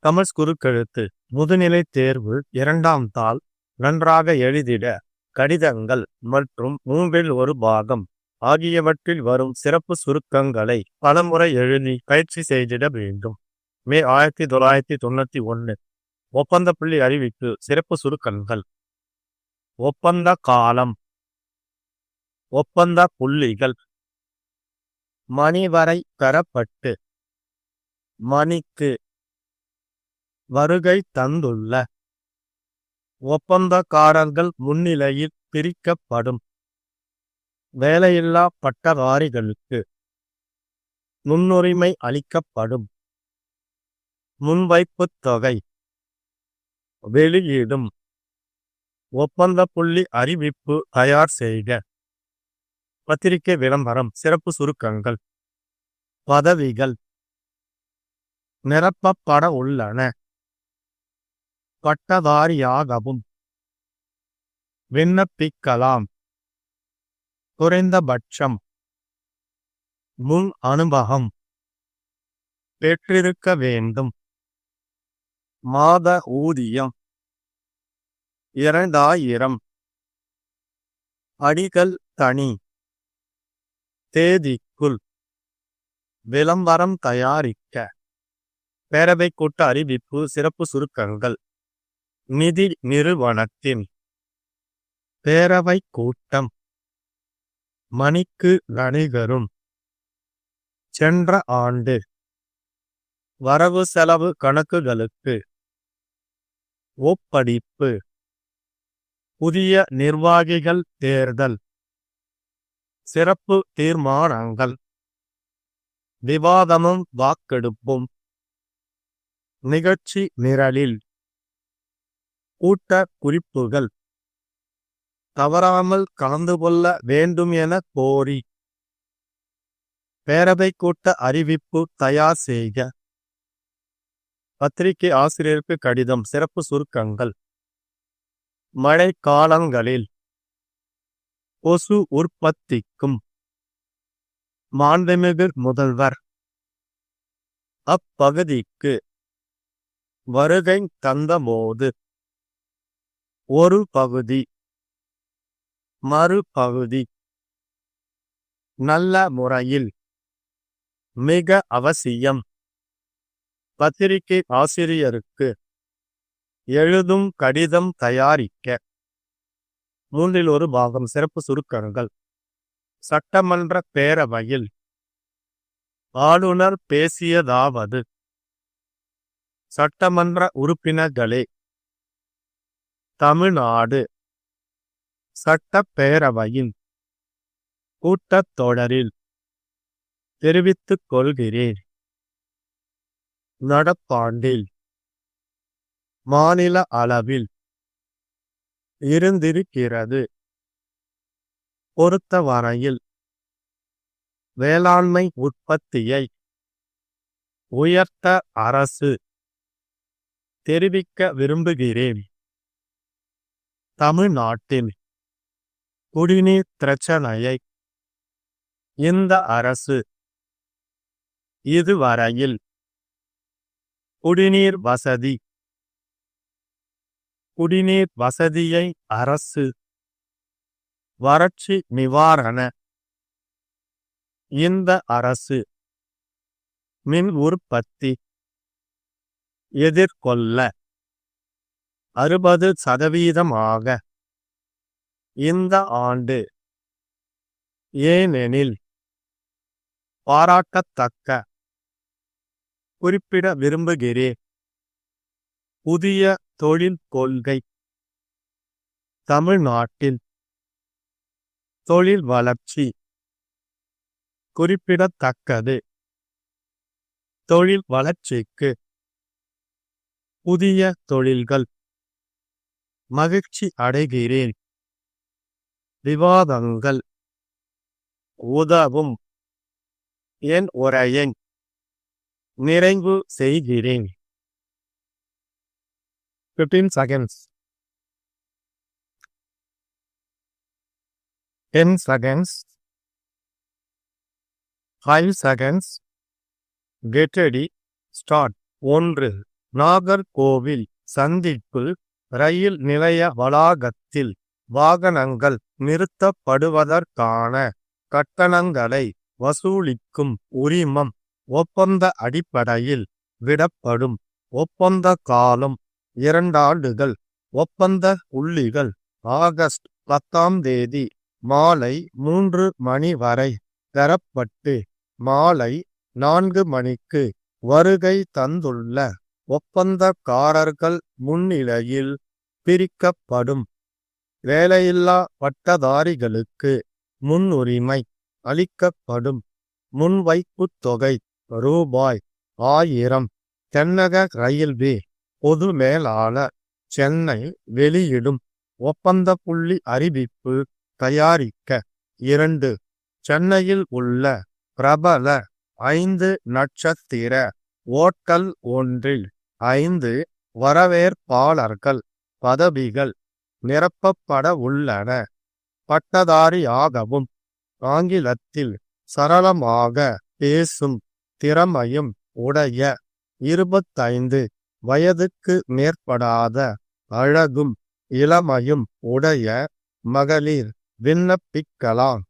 தமிழ் குறுக்கெழுத்து முதுநிலை தேர்வு 2ஆம் தாள் நன்றாக எழுதிட கடிதங்கள் மற்றும் 1/3 பாகம் ஆகியவற்றில் வரும் சிறப்பு சுருக்கங்களை பலமுறை எழுதி பயிற்சி செய்திட வேண்டும். மே 1991 ஒப்பந்த புள்ளி அறிவிப்பு சிறப்பு சுருக்கங்கள். ஒப்பந்த காலம், ஒப்பந்த புள்ளிகள். மணி வரை பெறப்பட்டு, மணிக்கு, வருகை தந்துள்ள. ஒப்பந்தக்காரர்கள் முன்னிலையில் பிரிக்கப்படும். வேலையில்லா பட்டதாரிகளுக்கு முன்னுரிமை அளிக்கப்படும். முன்வைப்புத் தொகை. வெளியீடும். ஒப்பந்த புள்ளி அறிவிப்பு தயார் செய்க. பத்திரிகை விளம்பரம் சிறப்பு சுருக்கங்கள். பதவிகள் நிரப்பப்பட உள்ளன. பட்டதாரியாகவும் விண்ணப்பிக்கலாம். குறைந்தபட்சம் முன் அனுபவம் பெற்றிருக்க வேண்டும். மாத ஊதியம் 2000. அடிகள் தனி. தேதிக்குள் விளம்பரம் தயாரிக்க. பேரவைக் கூட்ட அறிவிப்பு சிறப்பு சுருக்கங்கள். நிதி நிறுவனத்தின் பேரவைக் கூட்டம். மணிக்கு நடிகரும். சென்ற ஆண்டு வரவு செலவு கணக்குகளுக்கு ஒப்படைப்பு. புதிய நிர்வாகிகள் தேர்தல். சிறப்பு தீர்மானங்கள். விவாதமும் வாக்கெடுப்பும். நிகழ்ச்சி நிரலில் கூட்ட குறிப்புகள் தவறாமல் கலந்து கொள்ள வேண்டும் என கோரி பேரவை கூட்ட அறிவிப்பு தயார் செய்க. பத்திரிகை ஆசிரியருக்கு கடிதம் சிறப்பு சுருக்கங்கள். மழை காலங்களில் கொசு உற்பத்திக்கும் மாண்புமிகு முதல்வர் அப்பகுதிக்கு வருகை தந்தபோது ஒரு பகுதி மறுபகுதி நல்ல முறையில் மிக அவசியம். பத்திரிகை ஆசிரியருக்கு எழுதும் கடிதம் தயாரிக்க. 1/3 பாகம் சிறப்பு சுருக்கங்கள். சட்டமன்ற பேரவையில் ஆளுநர் பேசியதாவது: சட்டமன்ற உறுப்பினர்களே, தமிழ்நாடு சட்டப்பேரவையின் கூட்டத்தொடரில் தெரிவித்துக் கொள்கிறேன். நடப்பாண்டில் மாநில அளவில் இருந்திருக்கிறது பொறுத்தவரையில் வேளாண்மை உற்பத்தியை உயர்த்த அரசு தெரிவிக்க விரும்புகிறேன். தமிழ்நாட்டில் குடிநீர் பிரச்சனையை இந்த அரசு இதுவரையில் குடிநீர் வசதியை அரசு வறட்சி நிவாரண இந்த அரசு மின் உற்பத்தி எதிர்கொள்ள 60% இந்த ஆண்டு. ஏனெனில் பாராட்டத்தக்க குறிப்பிட விரும்புகிறேன். புதிய தொழில் கொள்கை. தமிழ்நாட்டில் தொழில் வளர்ச்சி குறிப்பிடத்தக்கது. தொழில் வளர்ச்சிக்கு புதிய தொழில்கள். மகிழ்ச்சி அடைகிறேன். விவாதங்கள் உதவும். என் உரையை நிறைவு செய்கிறேன். 15 seconds. 10 seconds. 5 seconds. Get ready. Start. 1 Nagercoil சந்திப்பு ரயில் நிலைய வளாகத்தில் வாகனங்கள் நிறுத்தப்படுவதற்கான கட்டணங்களை வசூலிக்கும் உரிமம் ஒப்பந்த அடிப்படையில் விடப்படும். ஒப்பந்த காலம் 2 ஆண்டுகள். ஒப்பந்த புள்ளிகள் ஆகஸ்ட் 10 மாலை 3 மணி வரை பெறப்பட்டு மாலை 4 மணிக்கு வருகை தந்துள்ள ஒப்பந்தக்காரர்கள் முன்னிலையில் பிரிக்கப்படும். வேலையில்லா பட்டதாரிகளுக்கு முன்னுரிமை அளிக்கப்படும். முன்வைப்புத் தொகை ரூ.1000. தென்னக ரயில்வே பொது மேலாளர், சென்னை வெளியிடும் ஒப்பந்த புள்ளி அறிவிப்பு தயாரிக்க 2. சென்னையில் உள்ள பிரபல 5 நட்சத்திர ஓட்டல் ஒன்றில் 5 வரவேற்பாளர்கள் பதவிகள் நிரப்பப்பட உள்ளன. பட்டதாரியாகவும் ஆங்கிலத்தில் சரளமாக பேசும் திறமையும் உடைய 25 வயதுக்கு மேற்படாத அழகும் இளமையும் உடைய மகளிர் விண்ணப்பிக்கலாம்.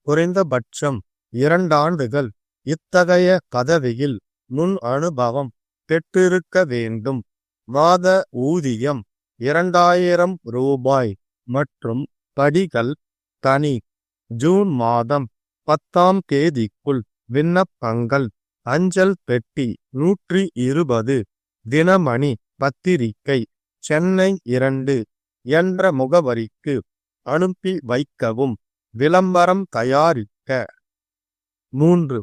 குறைந்தபட்சம் 2 ஆண்டுகள் இத்தகைய பதவியில் முன் அனுபவம் பெற்றிருக்க வேண்டும். மாத ஊதியம் 2000 ரூபாய் மற்றும் படிகள் தனி. ஜூன் மாதம் 10ஆம் தேதிக்குள் விண்ணப்பங்கள் அஞ்சல் பெட்டி 120 தினமணி பத்திரிகை, சென்னை 2 என்ற முகவரிக்கு அனுப்பி வைக்கவும். விளம்பரம் தயாரிக்க 3.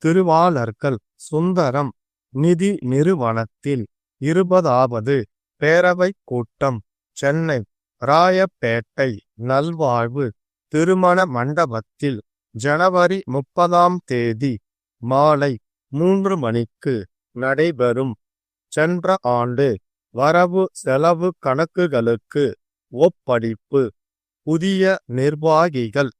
திருவாளர்கள் சுந்தரம் நிதி நிறுவனத்தில் 20வது பேரவைக் கூட்டம் சென்னை ராயப்பேட்டை நல்வாழ்வு திருமண மண்டபத்தில் ஜனவரி 30ஆம் தேதி மாலை 3 மணிக்கு நடைபெறும். சென்ற ஆண்டு வரவு செலவு கணக்குகளுக்கு ஒப்படைப்பு, புதிய நிர்வாகிகள்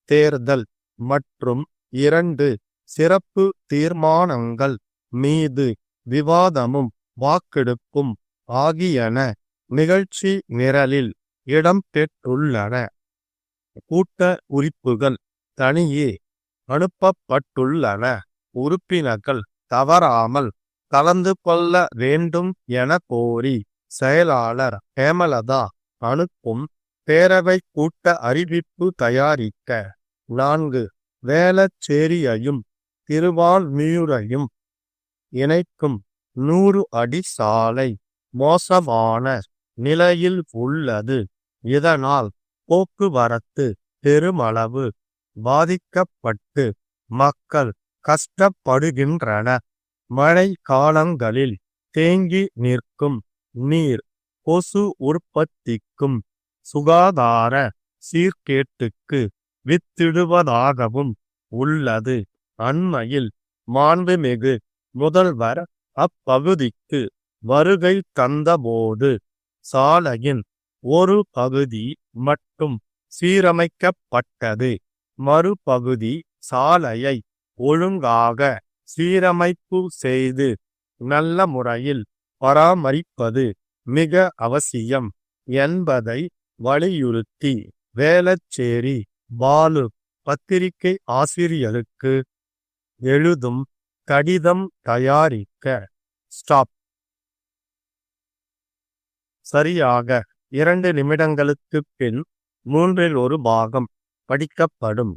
தேர்தல் மற்றும் 2 சிறப்பு தீர்மானங்கள் மீது விவாதமும் வாக்கெடுப்பும் ஆகியன நிகழ்ச்சி நிரலில் இடம்பெற்றுள்ளன. கூட்ட குறிப்புகள் தனியே அனுப்பப்பட்டுள்ளன. உறுப்பினர்கள் தவறாமல் கலந்து கொள்ள வேண்டும் என கோரி செயலாளர் ஹேமலதா அனுப்பும் பேரவை கூட்ட அறிவிப்பு தயாரிக்க 4. வேளச்சேரியையும் திருவான்மியூரையும் இணைக்கும் 100 அடி சாலை மோசமான நிலையில் உள்ளது. இதனால் போக்குவரத்து பெருமளவு பாதிக்கப்பட்டு மக்கள் கஷ்டப்படுகின்றனர். மழை காலங்களில் தேங்கி நிற்கும் நீர் கொசு உற்பத்திக்கும் சுகாதார சீர்கேட்டுக்கு வித்திடுவதாகவும் உள்ளது. அண்மையில் மாண்புமிகு முதல்வர் அப்பகுதிக்கு வருகை தந்தபோது சாலையின் ஒரு பகுதி மட்டும் சீரமைக்கப்பட்டது. மறுபகுதி சாலையை ஒழுங்காக சீரமைப்பு செய்து நல்ல முறையில் பராமரிப்பது மிக அவசியம் என்பதை வலியுறுத்தி வேளச்சேரி பாலு பத்திரிகை ஆசிரியருக்கு எழுதும் கடிதம் தயாரிக்க ஸ்டாப். சரியாக 2 நிமிடங்களுக்குப் பின் 1/3 பாகம் படிக்கப்படும்.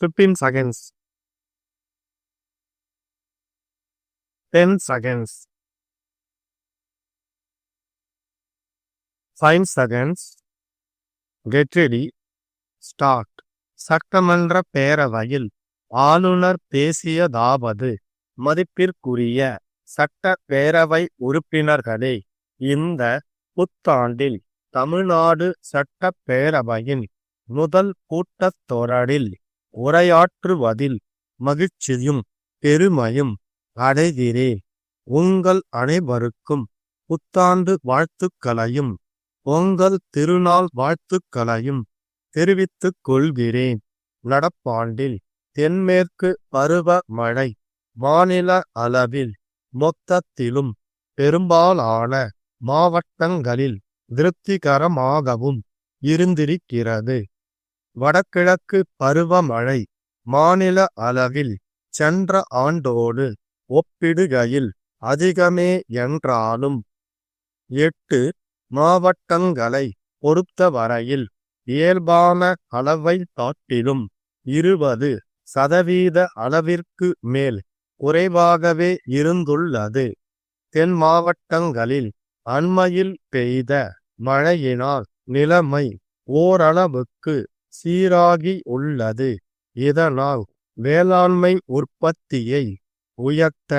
15 seconds, 10 seconds, 5 seconds. Get ready. Start. சட்டமன்ற பேரவையில் ஆளுநர் பேசியதாவது: மதிப்பிற்குரிய சட்ட பேரவை உறுப்பினர்களே, இந்த புத்தாண்டில் தமிழ்நாடு சட்டப் பேரவையின் முதல் கூட்டத்தொடரில் உரையாற்றுவதில் மகிழ்ச்சியும் பெருமையும் அடைகிறேன். உங்கள் அனைவருக்கும் புத்தாண்டு வாழ்த்துக்களையும் பொங்கல் திருநாள் வாழ்த்துக்களையும் தெரிவித்துக் கொள்கிறேன். நடப்பாண்டில் தென்மேற்கு பருவ மழை மாநில அளவில் மொத்தத்திலும் பெரும்பாலான மாவட்டங்களில் திருப்திகரமாகவும் இருந்திருக்கிறது. வடகிழக்கு பருவமழை மாநில அளவில் சென்ற ஆண்டோடு ஒப்பிடுகையில் அதிகமே என்றாலும் 8 மாவட்டங்களை பொறுத்தவரையில் இயல்பான அளவை காட்டிலும் 20% அளவிற்கு மேல் குறைவாகவே இருந்துள்ளது. தென் மாவட்டங்களில் அண்மையில் பெய்த மழையினால் நிலைமை ஓரளவுக்கு சீராகி உள்ளது. இதனால் வேளாண்மை உற்பத்தியை உயர்த்த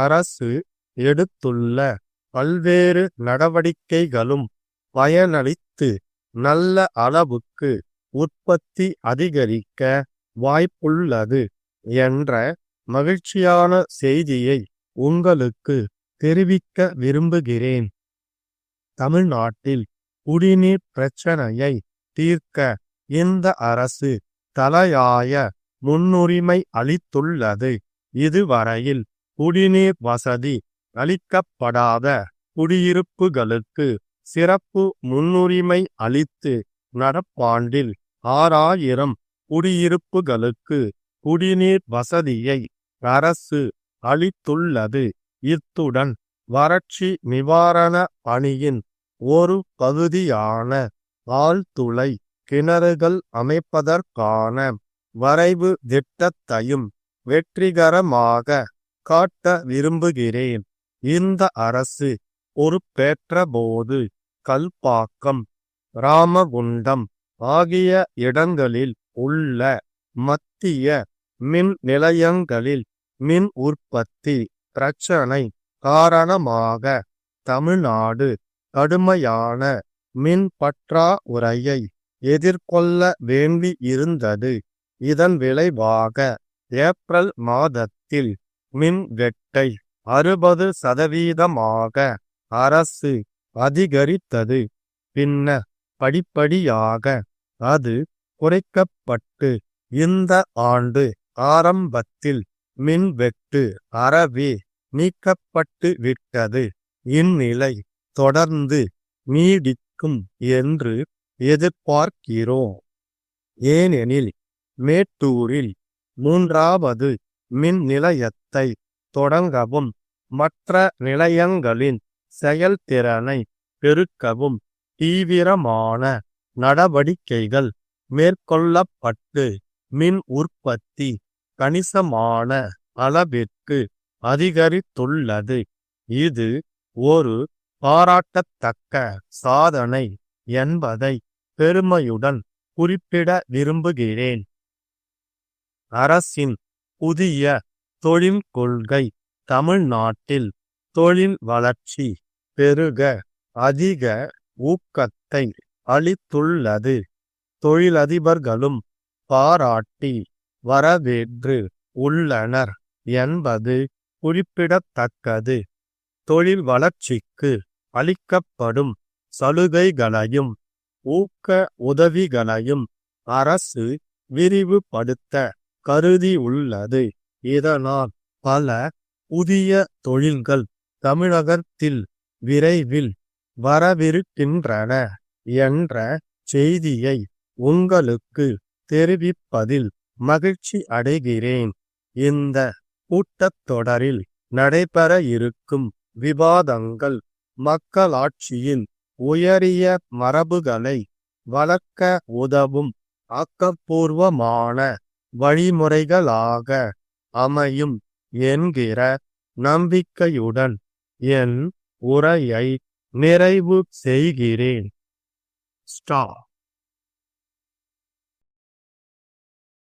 அரசு எடுத்துள்ள பல்வேறு நடவடிக்கைகளும் பயனளித்து நல்ல அளவுக்கு உற்பத்தி அதிகரிக்க வாய்ப்புள்ளது என்ற மகிழ்ச்சியான செய்தியை உங்களுக்கு தெரிவிக்க விரும்புகிறேன். தமிழ்நாட்டில் குடிநீர் பிரச்சனையை தீர்க்க இந்த அரசு தலையாய முன்னுரிமை அளித்துள்ளது. இதுவரையில் குடிநீர் வசதி அளிக்கப்படாத குடியிருப்புகளுக்கு சிறப்பு முன்னுரிமை அளித்து நடப்பாண்டில் 6000 குடியிருப்புகளுக்கு குடிநீர் வசதியை அரசு அளித்துள்ளது. இத்துடன் வறட்சி நிவாரண பணியின் ஒரு பகுதியான ஆழ்துளை கிணறுகள் அமைப்பதற்கான வரைவு திட்டத்தையும் வெற்றிகரமாக காட்ட விரும்புகிறேன். இந்த அரசு பொறுப்பேற்ற போது கல்பாக்கம், ராமகுண்டம் ஆகிய இடங்களில் உள்ள மத்திய மின் நிலையங்களில் மின் உற்பத்தி பிரச்சனை காரணமாக தமிழ்நாடு கடுமையான மின் பற்றாக்குறையை எதிர்கொள்ள வேண்டி இருந்தது. இதன் விளைவாக ஏப்ரல் மாதத்தில் மின் வெட்டை 60% அரசு அதிகரித்தது. பின்னர் படிப்படியாக அது குறைக்கப்பட்டு இந்த ஆண்டு ஆரம்பத்தில் மின்வெட்டு அறவே நீக்கப்பட்டு விட்டது. இந்நிலை தொடர்ந்து நீடிக்கும் என்று எதிர்பார்க்கிறோம். ஏனெனில் மேட்டூரில் 3வது மின் நிலையத்தை தொடங்கவும் மற்ற நிலையங்களின் செயல்திறனை பெருக்கவும் தீவிரமான நடவடிக்கைகள் மேற்கொள்ளப்பட்டு மின் உற்பத்தி கணிசமான அளவிற்கு அதிகரித்துள்ளது. இது ஒரு பாராட்டத்தக்க சாதனை என்பதை பெருமையுடன் குறிப்பிட விரும்புகிறேன். அரசின் புதிய தொழில் கொள்கை தமிழ்நாட்டில் தொழில் வளர்ச்சி பெருக அதிக ஊக்கத்தை அளித்துள்ளது. தொழிலதிபர்களும் பாராட்டி வரவேற்று உள்ளனர் என்பது குறிப்பிடத்தக்கது. தொழில் வளர்ச்சிக்கு அளிக்கப்படும் சலுகைகளையும் ஊக்க உதவிகளையும் அரசு விரிவுபடுத்த கருதியுள்ளது. இதனால் பல புதிய தொழில்கள் தமிழகத்தில் விரைவில் வரவிருக்கின்றன என்ற செய்தியை உங்களுக்கு தெரிவிப்பதில் மகிழ்ச்சி அடைகிறேன். இந்த கூட்டத்தொடரில் நடைபெற இருக்கும் விவாதங்கள் மக்களாட்சியின் உயரிய மரபுகளை வளர்க்க உதவும் ஆக்கப்பூர்வமான வழிமுறைகளாக அமையும் என்கிற நம்பிக்கையுடன் என் உரையை நிறைவு செய்கிறேன். ஸ்டாப்.